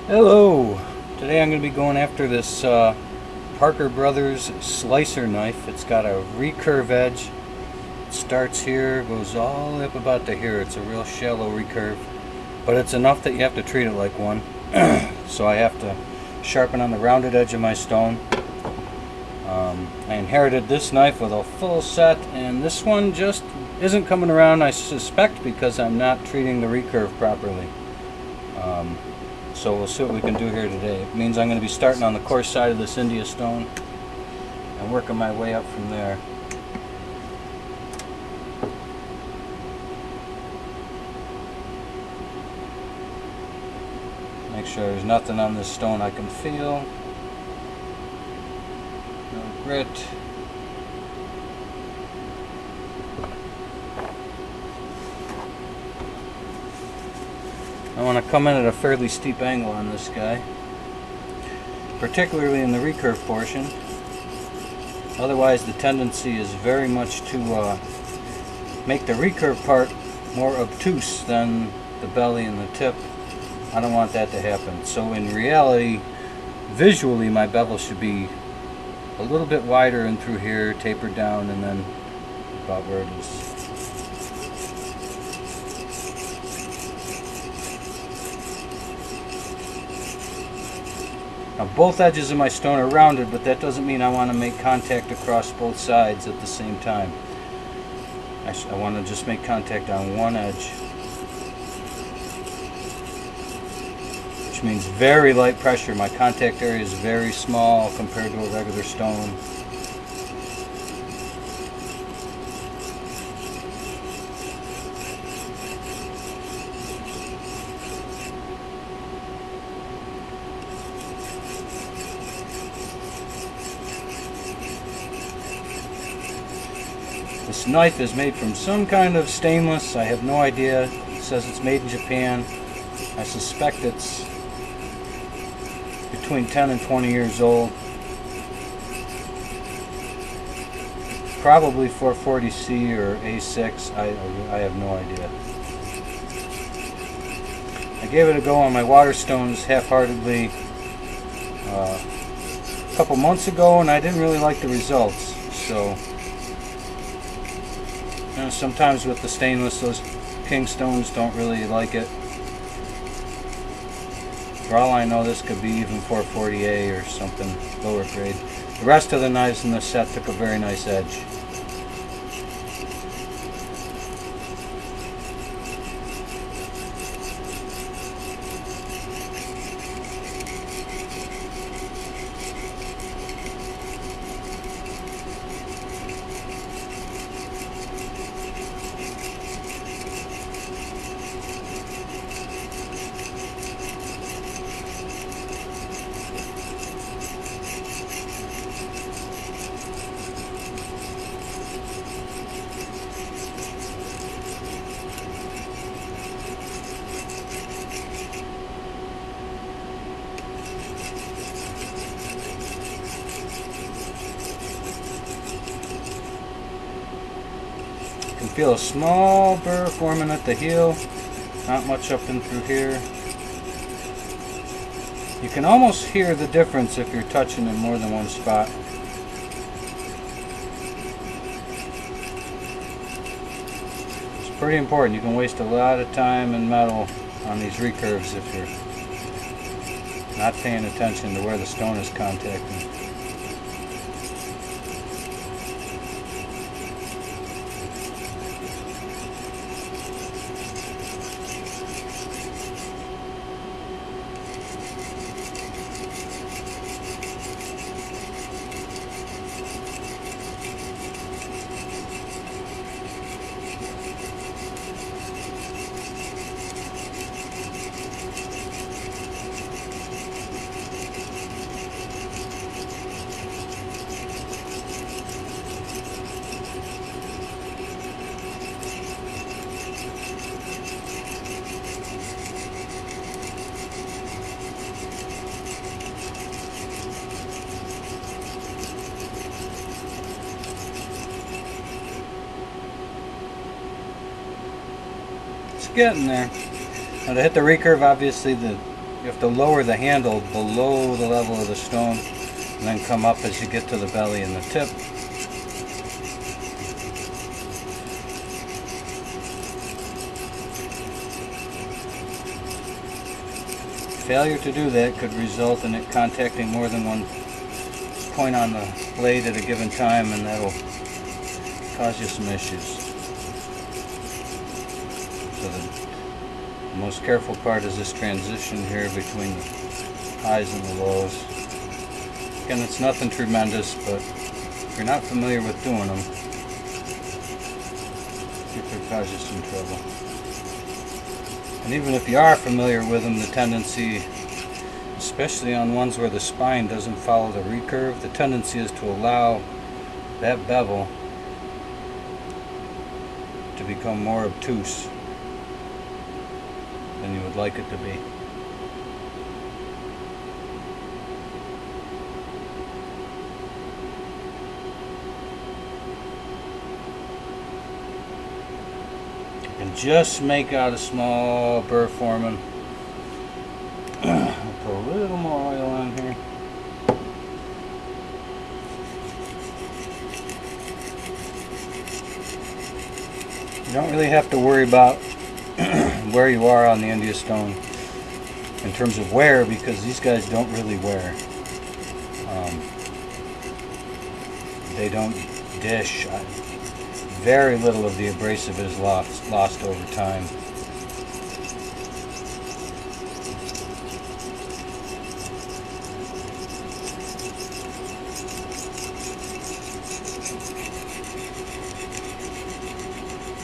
Hello! Today I'm going to be going after this Parker Brothers slicer knife. It's got a recurve edge. It starts here, goes all the way up about to here. It's a real shallow recurve, but it's enough that you have to treat it like one. So I have to sharpen on the rounded edge of my stone. I inherited this knife with a full set, and this one just isn't coming around, I suspect, because I'm not treating the recurve properly. So we'll see what we can do here today. It means I'm going to be starting on the coarse side of this India stone and working my way up from there. Make sure there's nothing on this stone I can feel. No grit. I want to come in at a fairly steep angle on this guy, particularly in the recurve portion. Otherwise, the tendency is very much to make the recurve part more obtuse than the belly and the tip. I don't want that to happen. So in reality, visually, my bevel should be a little bit wider in through here, tapered down, and then about where it is. Now both edges of my stone are rounded, but that doesn't mean I want to make contact across both sides at the same time. I want to just make contact on one edge, which means very light pressure. My contact area is very small compared to a regular stone. This knife is made from some kind of stainless. I have no idea. It says it's made in Japan. I suspect it's between 10 and 20 years old. Probably 440C or A6. I have no idea. I gave it a go on my water stones half-heartedly a couple months ago, and I didn't really like the results. So sometimes with the stainless, those king stones don't really like it. For all I know, this could be even 440A or something lower grade. The rest of the knives in the set took a very nice edge. You can feel a small burr forming at the heel, not much up in through here. You can almost hear the difference if you're touching in more than one spot. It's pretty important. You can waste a lot of time and metal on these recurves if you're not paying attention to where the stone is contacting. It's getting there. Now to hit the recurve, obviously the You have to lower the handle below the level of the stone and then come up as you get to the belly and the tip. Failure to do that could result in it contacting more than one point on the blade at a given time, and that'll cause you some issues. So the most careful part is this transition here between the highs and the lows. Again, it's nothing tremendous, but if you're not familiar with doing them, it could cause you some trouble. And even if you are familiar with them, the tendency, especially on ones where the spine doesn't follow the recurve, the tendency is to allow that bevel to become more obtuse than you would like it to be. And just make out a small burr forming. I'll put a little more oil on here. You don't really have to worry about where you are on the India stone in terms of wear, because these guys don't really wear. They don't dish. Very little of the abrasive is lost over time.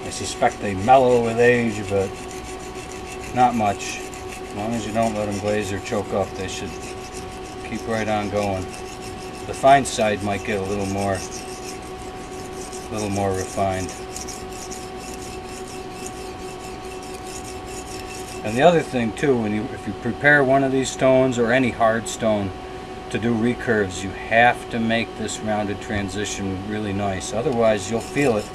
I suspect they mellow with age, but not much. As long as you don't let them glaze or choke up, they should keep right on going. The fine side might get a little more refined. And the other thing too, if you prepare one of these stones or any hard stone to do recurves, you have to make this rounded transition really nice. Otherwise, you'll feel it.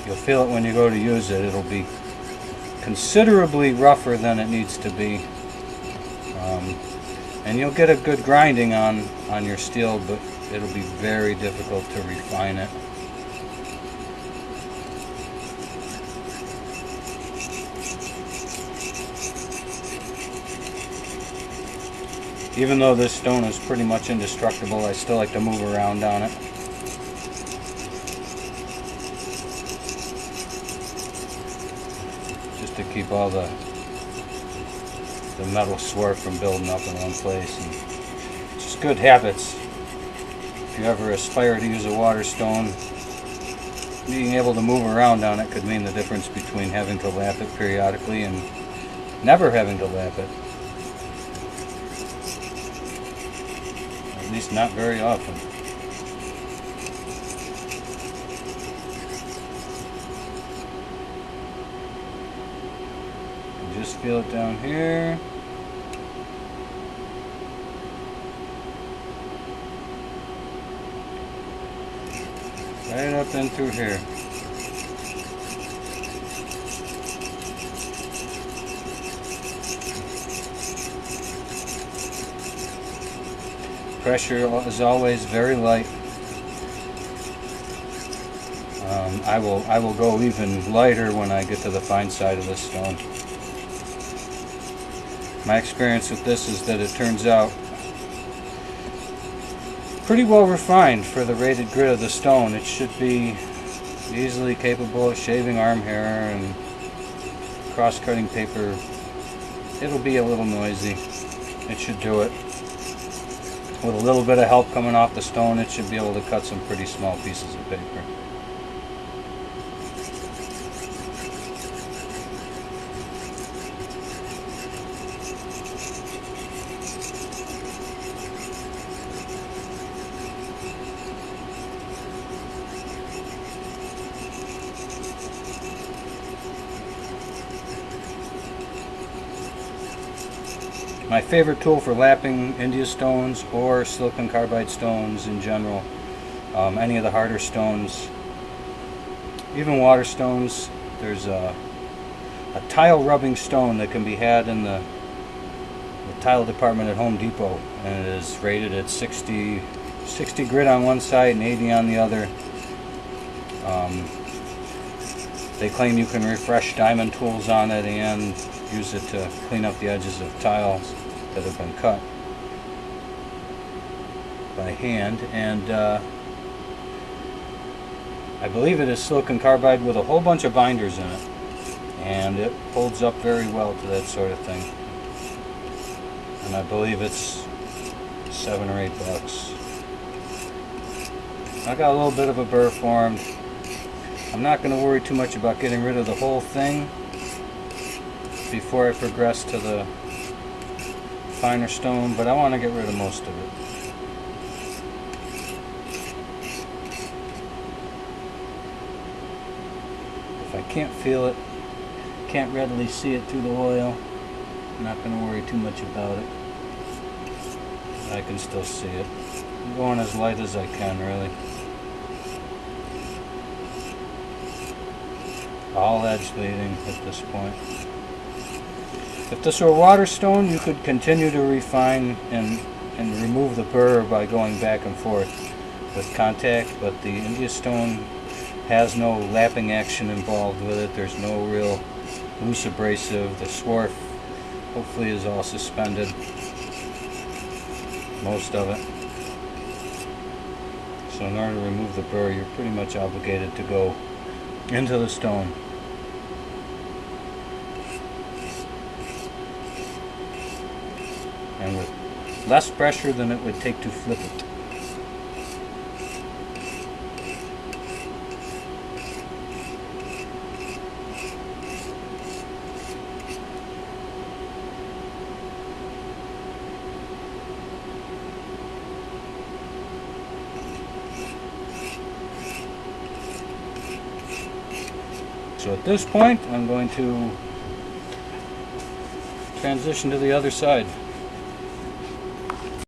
You'll feel it when you go to use it. It'll be considerably rougher than it needs to be. And you'll get a good grinding on your steel, but it'll be very difficult to refine it. Even though this stone is pretty much indestructible, I still like to move around on it. Just to keep all the metal swarf from building up in one place. And it's just good habits. If you ever aspire to use a water stone, being able to move around on it could mean the difference between having to lap it periodically and never having to lap it. At least not very often. And just feel it down here. Right up and through here. Pressure is always very light. I will go even lighter when I get to the fine side of this stone. My experience with this is that it turns out pretty well refined for the rated grit of the stone. It should be easily capable of shaving arm hair and cross-cutting paper. It'll be a little noisy. It should do it. With a little bit of help coming off the stone, it should be able to cut some pretty small pieces of paper. My favorite tool for lapping India stones or silicon carbide stones in general, any of the harder stones, even water stones, there's a tile rubbing stone that can be had in the the tile department at Home Depot, and it is rated at 60 grit on one side and 80 on the other. They claim you can refresh diamond tools on it and use it to clean up the edges of tiles that have been cut by hand. And I believe it is silicon carbide with a whole bunch of binders in it, and it holds up very well to that sort of thing. And I believe it's $7 or $8. I got a little bit of a burr formed. I'm not going to worry too much about getting rid of the whole thing before I progress to the finer stone, but I want to get rid of most of it. If I can't feel it, can't readily see it through the oil, I'm not going to worry too much about it. I can still see it. I'm going as light as I can, really. All edge leading at this point. If this were water stone, you could continue to refine and remove the burr by going back and forth with contact, but the India stone has no lapping action involved with it. There's no real loose abrasive. The swarf hopefully is all suspended, most of it. So in order to remove the burr, you're pretty much obligated to go into the stone. And with less pressure than it would take to flip it. So at this point, I'm going to transition to the other side.